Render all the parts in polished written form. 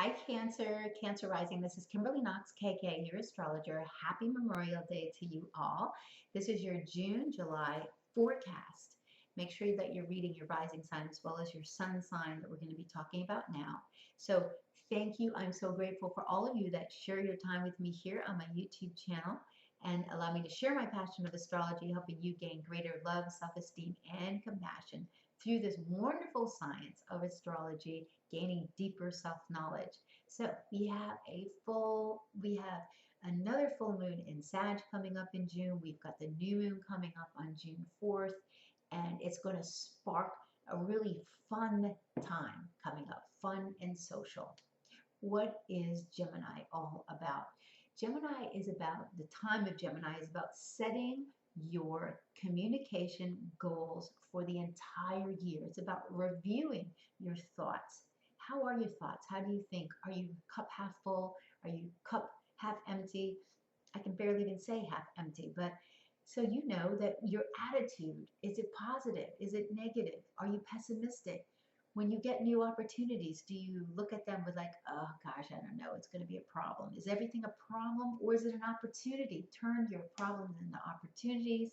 Hi, Cancer, Cancer Rising. This is Kimberly Knox, KK, your astrologer. Happy Memorial Day to you all. This is your June, July forecast. Make sure that you're reading your rising sign as well as your sun sign that we're going to be talking about now. So, thank you. I'm so grateful for all of you that share your time with me here on my YouTube channel and allow me to share my passion of astrology, helping you gain greater love, self-esteem, and compassion through this wonderful science of astrology, gaining deeper self-knowledge. So we have another full moon in Sag coming up in June. We've got the new moon coming up on June 4th, and it's going to spark a really fun time coming up, fun and social. What is Gemini all about? Gemini is about, the time of Gemini is about setting your communication goals for the entire year. It's about reviewing your thoughts. How are your thoughts? How do you think? Are you cup half full? Are you cup half empty? I can barely even say half empty, but so you know that your attitude, is it positive? Is it negative? Are you pessimistic? When you get new opportunities, do you look at them with like, oh gosh, I don't know, it's going to be a problem? Is everything a problem or is it an opportunity? Turn your problems into opportunities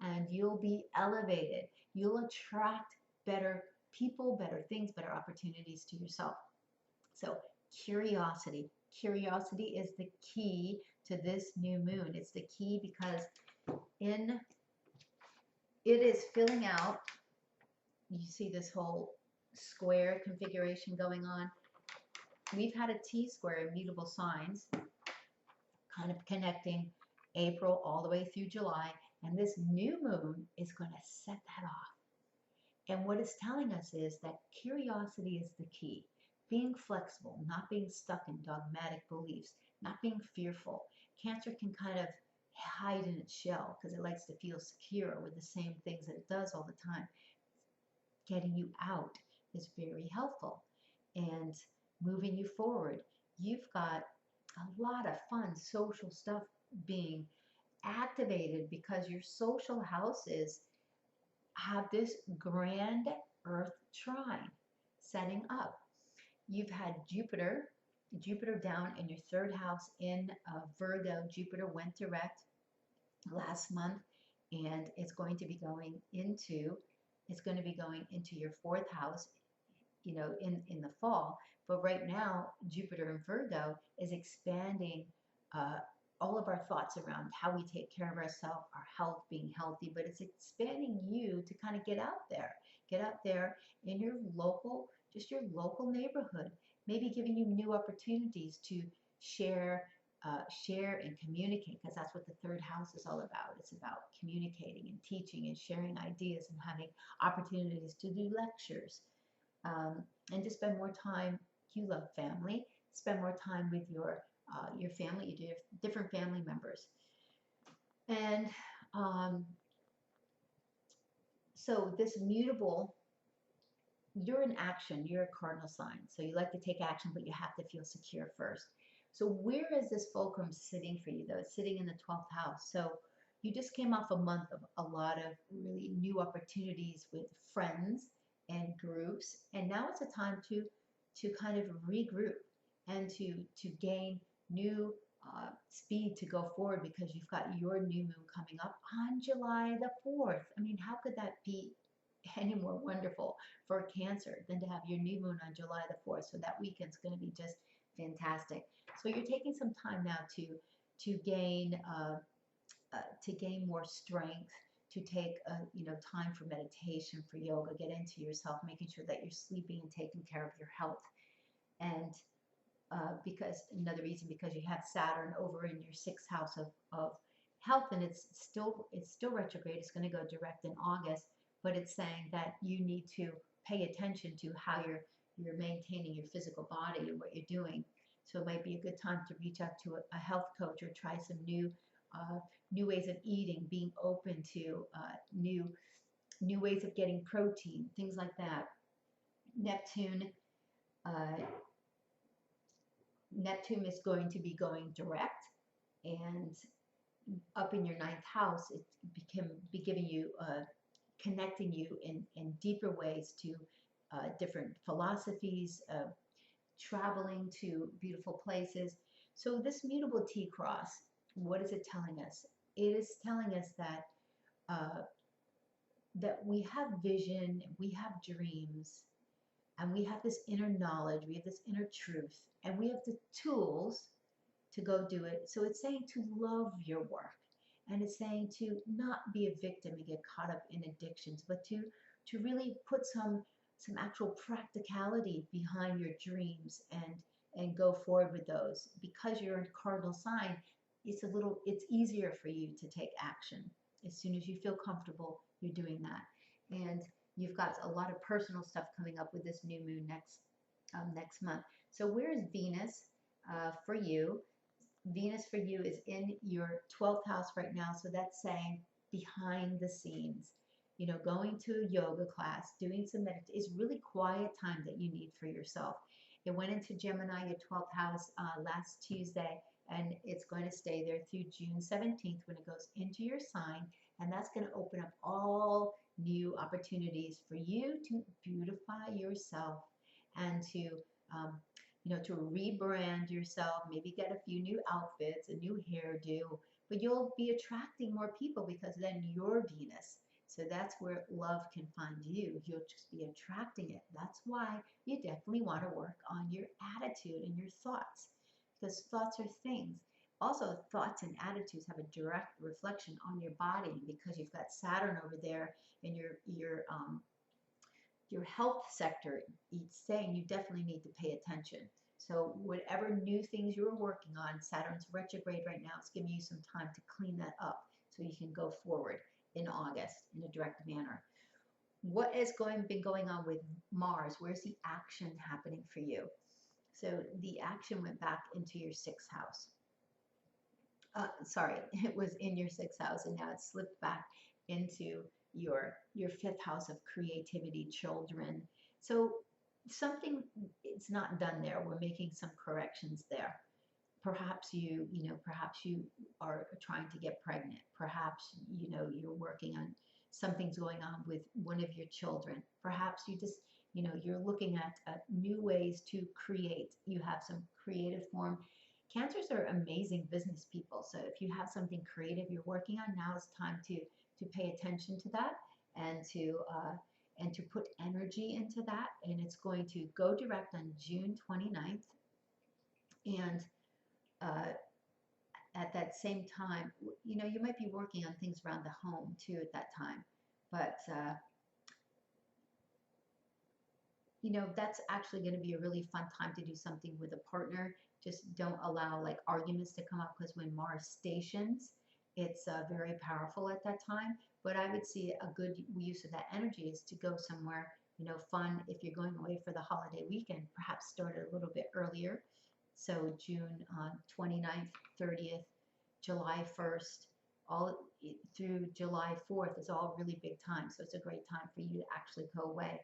and you'll be elevated. You'll attract better people, better things, better opportunities to yourself. So curiosity. Curiosity is the key to this new moon. It's the key because it is filling out, you see this whole square configuration going on. We've had a T-square, immutable signs, kind of connecting April all the way through July, and this new moon is going to set that off. And what it's telling us is that curiosity is the key. Being flexible, not being stuck in dogmatic beliefs, not being fearful. Cancer can kind of hide in its shell because it likes to feel secure with the same things that it does all the time. Getting you out is very helpful and moving you forward. You've got a lot of fun social stuff being activated because your social houses have this grand earth trine setting up. You've had Jupiter down in your third house in Virgo. Jupiter went direct last month and it's going to be going into your fourth house, you know, in the fall. But right now, Jupiter in Virgo is expanding all of our thoughts around how we take care of ourselves, our health, being healthy, but it's expanding you to kind of get out there in your local, just your local neighborhood, maybe giving you new opportunities to share and communicate, because that's what the third house is all about. It's about communicating and teaching and sharing ideas and having opportunities to do lectures and to spend more time. You love family. Spend more time with your family, you do different family members. And so this mutable, you're in action, you're a cardinal sign. So you like to take action, but you have to feel secure first. So where is this fulcrum sitting for you though? It's sitting in the 12th house. So you just came off a month of a lot of really new opportunities with friends and groups. And now it's a time to kind of regroup and to gain new speed to go forward because you've got your new moon coming up on July the 4th. I mean, how could that be any more wonderful for Cancer than to have your new moon on July the 4th? So that weekend's going to be just fantastic. So you're taking some time now to gain more strength, to take time for meditation, for yoga, get into yourself, making sure that you're sleeping and taking care of your health. And because another reason, because you have Saturn over in your 6th house of health, and it's still retrograde. It's going to go direct in August, but it's saying that you need to pay attention to how you're maintaining your physical body and what you're doing. So it might be a good time to reach out to a health coach or try some new ways of eating, being open to new ways of getting protein, things like that. Neptune is going to be going direct, and up in your 9th house, it be giving you, connecting you in deeper ways to different philosophies, traveling to beautiful places. So this mutable T cross, what is it telling us? It is telling us uh, that we have vision, we have dreams, and we have this inner knowledge, we have this inner truth, and we have the tools to go do it. So it's saying to love your work, and it's saying to not be a victim and get caught up in addictions, but to really put some actual practicality behind your dreams and go forward with those. Because you're a cardinal sign, it's easier for you to take action as soon as you feel comfortable you're doing that. And you've got a lot of personal stuff coming up with this new moon next month. So where is Venus for you? Venus for you is in your 12th house right now. So that's saying behind the scenes, going to a yoga class, doing some meditation is really quiet time that you need for yourself. It went into Gemini, your 12th house, last Tuesday, and it's going to stay there through June 17th when it goes into your sign. And that's going to open up all new opportunities for you to beautify yourself and um, to rebrand yourself, maybe get a few new outfits, a new hairdo, but you'll be attracting more people because then you're Venus. So that's where love can find you. You'll just be attracting it. That's why you definitely want to work on your attitude and your thoughts, because thoughts are things. Also, thoughts and attitudes have a direct reflection on your body because you've got Saturn over there in your health sector. It's saying you definitely need to pay attention. So whatever new things you're working on, Saturn's retrograde right now, it's giving you some time to clean that up so you can go forward in August in a direct manner. What has been going on with Mars? Where's the action happening for you? So the action went back into your 6th house. Sorry, it was in your 6th house, and now it's slipped back into your 5th house of creativity, children. So something it's not done there. We're making some corrections there. Perhaps perhaps you are trying to get pregnant. Perhaps you're working on something's going on with one of your children. Perhaps you just you're looking at new ways to create. You have some creative form. Cancers are amazing business people. So if you have something creative you're working on, now is time to pay attention to that and to put energy into that. And it's going to go direct on June 29th. And at that same time, you might be working on things around the home too at that time. But that's actually going to be a really fun time to do something with a partner. Just don't allow like arguments to come up, because when Mars stations, it's very powerful at that time. But I would see a good use of that energy is to go somewhere, fun. If you're going away for the holiday weekend, perhaps start it a little bit earlier. So June 29th, 30th, July 1st, all through July 4th is all really big time. So it's a great time for you to actually go away.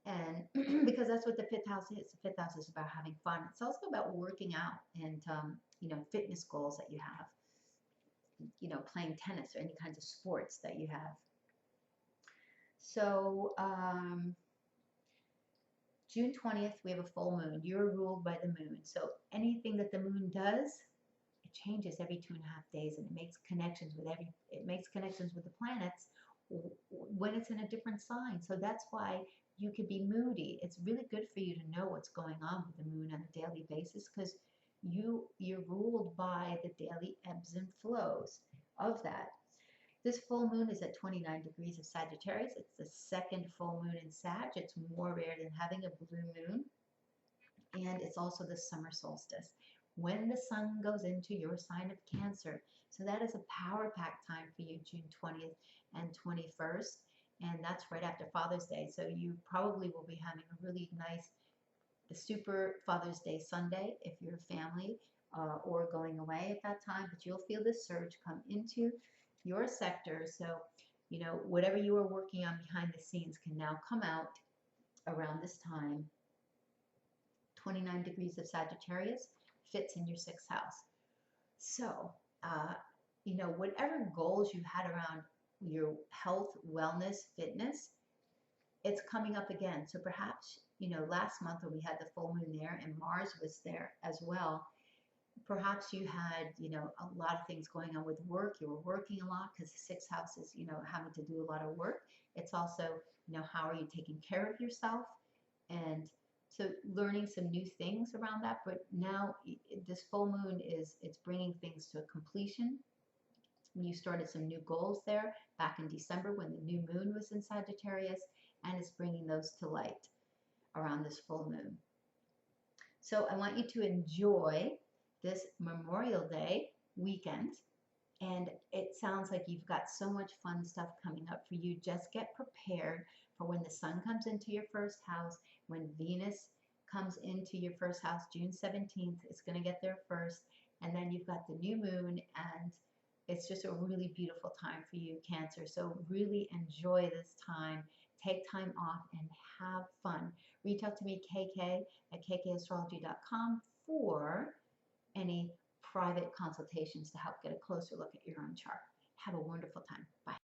And because that's what the 5th house is. The 5th house is about having fun. It's also about working out and, fitness goals that you have, playing tennis or any kinds of sports that you have. So June 20th, we have a full moon. You're ruled by the moon. So anything that the moon does, it changes every 2.5 days, and it makes connections with the planets when it's in a different sign. So that's why you could be moody. It's really good for you to know what's going on with the moon on a daily basis, because you're ruled by the daily ebbs and flows of that. This full moon is at 29 degrees of Sagittarius. It's the second full moon in Sag. It's more rare than having a blue moon. And it's also the summer solstice, when the sun goes into your sign of Cancer. So that is a power pack time for you, June 20th and 21st. And that's right after Father's Day. So you probably will be having a really nice, the super Father's Day Sunday if you're a family or going away at that time. But you'll feel this surge come into your sector. So, whatever you are working on behind the scenes can now come out around this time. 29 degrees of Sagittarius fits in your 6th house. So, whatever goals you had around your health, wellness, fitness, it's coming up again. So perhaps last month when we had the full moon there and Mars was there as well, perhaps you had, a lot of things going on with work. You were working a lot because the sixth house is, having to do a lot of work. It's also, how are you taking care of yourself? And so learning some new things around that. But now this full moon it's bringing things to a completion. You started some new goals there back in December when the new moon was in Sagittarius, and it's bringing those to light around this full moon. So I want you to enjoy this Memorial Day weekend. And it sounds like you've got so much fun stuff coming up for you. Just get prepared for when the sun comes into your first house, when Venus comes into your first house, June 17th. It's going to get there first. And then you've got the new moon, and it's just a really beautiful time for you, Cancer. So really enjoy this time. Take time off and have fun. Reach out to me, KK, at kkastrology.com for any private consultations to help get a closer look at your own chart. Have a wonderful time. Bye.